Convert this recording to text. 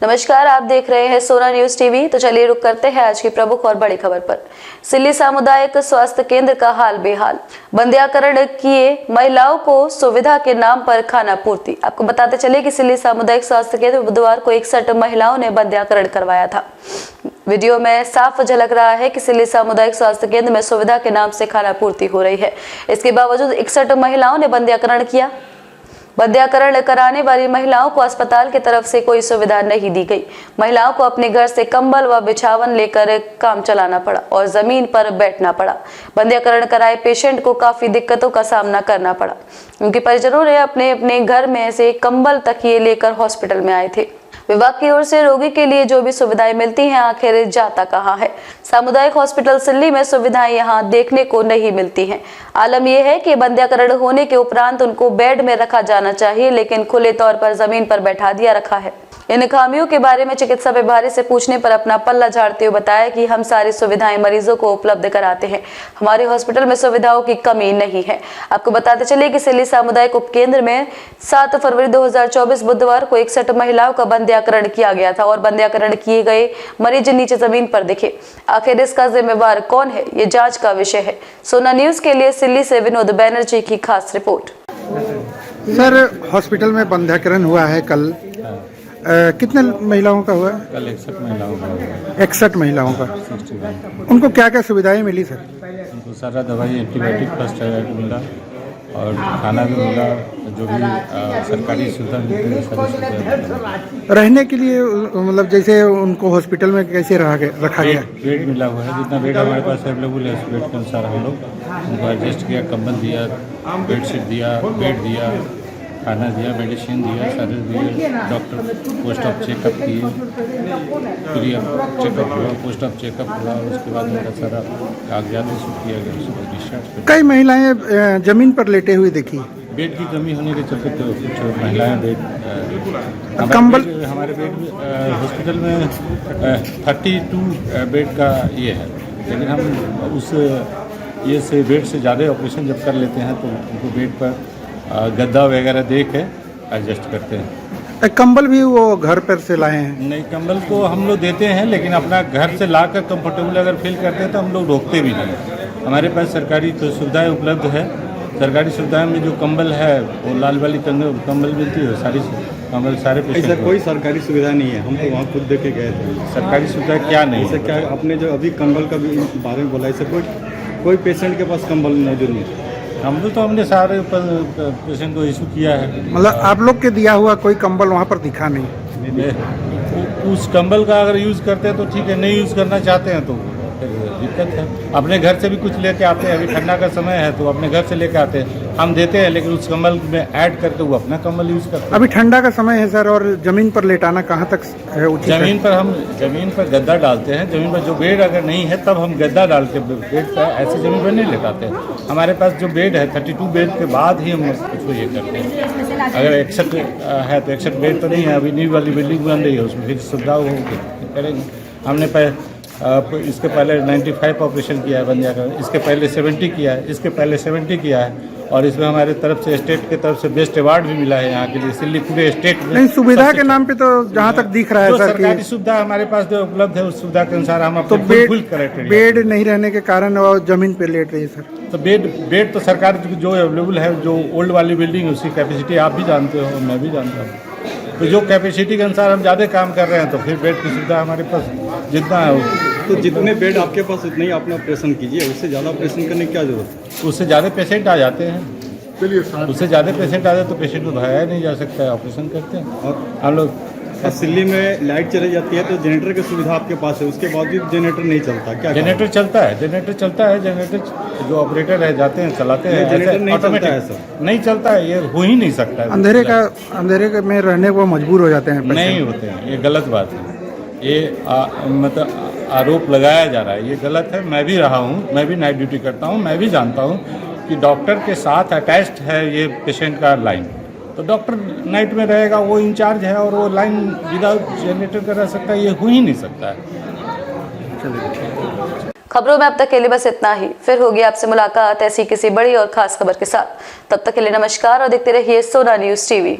नमस्कार, आप देख रहे हैं सोना न्यूज टीवी। तो चलिए रुक करते हैं आज की प्रमुख और बड़ी खबर पर। सिल्ली सामुदायिक स्वास्थ्य केंद्र का हाल बेहाल, बंध्याकरण किए महिलाओं को सुविधा के नाम पर खाना पूर्ति। आपको बताते चले कि सिल्ली सामुदायिक स्वास्थ्य केंद्र में बुधवार को 61 महिलाओं ने बंध्याकरण करवाया था। वीडियो में साफ झलक रहा है कि सिल्ली सामुदायिक स्वास्थ्य केंद्र में सुविधा के नाम से खाना पूर्ति हो रही है। इसके बावजूद 61 महिलाओं ने बंध्याकरण किया। बंध्याकरण कराने वाली महिलाओं को अस्पताल की तरफ से कोई सुविधा नहीं दी गई। महिलाओं को अपने घर से कंबल व बिछावन लेकर काम चलाना पड़ा और जमीन पर बैठना पड़ा। बंध्याकरण कराए पेशेंट को काफी दिक्कतों का सामना करना पड़ा। उनके परिजनों ने अपने अपने घर में से कंबल तकिए लेकर हॉस्पिटल में आए थे। विभाग की ओर से रोगी के लिए जो भी सुविधाएं मिलती हैं, आखिर जाता कहाँ है? सामुदायिक हॉस्पिटल सिल्ली में सुविधाएं यहां देखने को नहीं मिलती हैं। आलम यह है कि बंध्याकरण होने के उपरांत उनको बेड में रखा जाना चाहिए, लेकिन खुले तौर पर जमीन पर बैठा दिया रखा है। इन खामियों के बारे में चिकित्सा प्रभारी से पूछने पर अपना पल्ला झाड़ते हुए बताया कि हम सारी सुविधाएं मरीजों को उपलब्ध कराते हैं। हमारे हॉस्पिटल में सुविधाओं की कमी नहीं है। आपको बताते चले कि सिल्ली सामुदायिक उपकेंद्र में 7 फरवरी 2024 बुधवार को 61 महिलाओं का बंध्याकरण किया गया था और बंध्याकरण किए गए मरीज नीचे जमीन पर दिखे। आखिर इसका जिम्मेवार कौन है, ये जांच का विषय है। सोना न्यूज के लिए सिल्ली से विनोद बैनर्जी की खास रिपोर्ट। सर, हॉस्पिटल में बंध्याकरण हुआ है कल, कितने महिलाओं का हुआ? कल 61 महिलाओं का हुआ। 61 महिलाओं का। उनको क्या क्या सुविधाएं मिली सर? उनको सारा दवाई, एंटीबायोटिक, फर्स्ट एड मिला और खाना भी मिला। जो भी सरकारी सुविधा मिलती है सारी सुविधा। रहने के लिए मतलब जैसे उनको हॉस्पिटल में कैसे रखा गया? बेड मिला हुआ है, जितना बेड हमारे पास अवेलेबल है उस बेड के अनुसार हम लोग उनको एडजस्ट किया। कंबल दिया, बेडशीट दिया, बेड दिया, खाना दिया, मेडिसिन दिया, सारे दिए। डॉक्टर पोस्ट ऑफ चेकअप किए, फ्री चेकअप हुआ, पोस्ट ऑफ चेकअप हुआ। उसके बाद उनका सारा कागजात इशू किया गया, उसको डिस्चार्ज। कई महिलाएं जमीन पर लेटे हुए देखी। बेड की कमी होने के चलते तो कुछ महिलाएं बेड कंबल हमारे बेड हॉस्पिटल में 32 बेड का ये है, लेकिन हम उस ये से बेड से ज़्यादा ऑपरेशन जब कर लेते हैं तो उनको बेड पर गद्दा वगैरह दे के एडजस्ट करते हैं। कंबल भी वो घर पर से लाए हैं? नहीं, कंबल तो हम लोग देते हैं, लेकिन अपना घर से लाकर कंफर्टेबल अगर फील करते हैं तो हम लोग रोकते भी नहीं। हमारे पास सरकारी तो सुविधाएं उपलब्ध है। सरकारी सुविधाएं में जो कंबल है वो लाल वाली कंबल मिलती है, सारी कंबल सारे पेशेंट। ऐसा कोई सरकारी सुविधा नहीं है, हम तो वहाँ खुद देख के गए थे। सरकारी सुविधा क्या नहीं ऐसा क्या आपने जो अभी कंबल का भी बारे में बोला, ऐसा कोई पेशेंट के पास कंबल मौजूद नहीं है। हम लोग तो हमने सारे पेशेंट को इशू किया है। मतलब आप लोग के दिया हुआ कोई कंबल वहाँ पर दिखा नहीं? उस कंबल का अगर यूज़ करते हैं तो ठीक है, नहीं यूज़ करना चाहते हैं तो फिर दिक्कत है। अपने घर से भी कुछ लेके आते हैं, अभी ठंडा का समय है तो अपने घर से लेके आते हैं, हम देते हैं, लेकिन उस कंबल में ऐड करके वो अपना कंबल यूज़ करते हैं। अभी ठंडा का समय है सर, और जमीन पर लेटाना कहाँ तक है उचित? जमीन पर गद्दा डालते हैं। जमीन पर जो बेड अगर नहीं है तब हम गद्दा डाल के बेड पर, ऐसे जमीन पर नहीं लेटाते हैं। हमारे पास जो बेड है 32 बेड के बाद ही हम उसको ये करते हैं। अगर 61 है तो 61 बेड तो नहीं है, अभी न्यू वाली बिल्डिंग बन रही है, उसमें फिर सुविधा होगी करेंगे। हमने इसके पहले 95 ऑपरेशन किया है बंध्याकरण, इसके पहले 70 किया है, इसके पहले 70 किया है, और इसमें हमारे तरफ से स्टेट की तरफ से बेस्ट अवार्ड भी मिला है यहाँ के लिए। सिल्ली पूरे स्टेट में नहीं, सुविधा के नाम पे तो जहाँ तक दिख रहा है सर, सरकारी सुविधा हमारे पास जो उपलब्ध है उस सुविधा के अनुसार हम तो अपने बेड नहीं रहने के कारण वो जमीन पे लेट रही है सर। तो बेड तो सरकार जो अवेलेबल है, जो ओल्ड वाली बिल्डिंग है उसकी कैपेसिटी आप भी जानते हो, मैं भी जानता हूँ। तो जो कैपेसिटी के अनुसार हम ज़्यादा काम कर रहे हैं तो फिर बेड की सुविधा हमारे पास जितना है, तो जितने बेड आपके पास उतने ही आपने ऑपरेशन कीजिए। उससे ज़्यादा ऑपरेशन करने की क्या जरूरत है? उससे ज़्यादा पेशेंट आ जाते हैं। उससे ज़्यादा पेशेंट आ जाए तो पेशेंट को भगाया नहीं जा सकता है, ऑपरेशन करते हैं। और हम लोग सिल्ली में लाइट चली जाती है तो जनरेटर की सुविधा आपके पास है, उसके बावजूद जनरेटर नहीं चलता क्या? जनरेटर चलता है, जनरेटर जो ऑपरेटर रह जाते हैं चलाते हैं। जनरेटर नहीं चलता है सर? नहीं चलता है, ये हो ही नहीं सकता है। अंधेरे में रहने को मजबूर हो जाते हैं? नहीं होते हैं, ये गलत बात है। ये मतलब आरोप लगाया जा रहा है, ये गलत है। मैं भी रहा हूँ, मैं भी नाइट ड्यूटी करता हूँ, मैं भी जानता हूँ कि डॉक्टर के साथ अटैच्ड है ये पेशेंट का लाइन। तो डॉक्टर नाइट में रहेगा, वो इंचार्ज है, और वो लाइन विदाउट जनरेटर का रह सकता है, ये हो ही नहीं सकता है। खबरों में अब तक के लिए बस इतना ही। फिर होगी आपसे मुलाकात ऐसी किसी बड़ी और खास खबर के साथ। तब तक के लिए नमस्कार और देखते रहिए सोना न्यूज टीवी।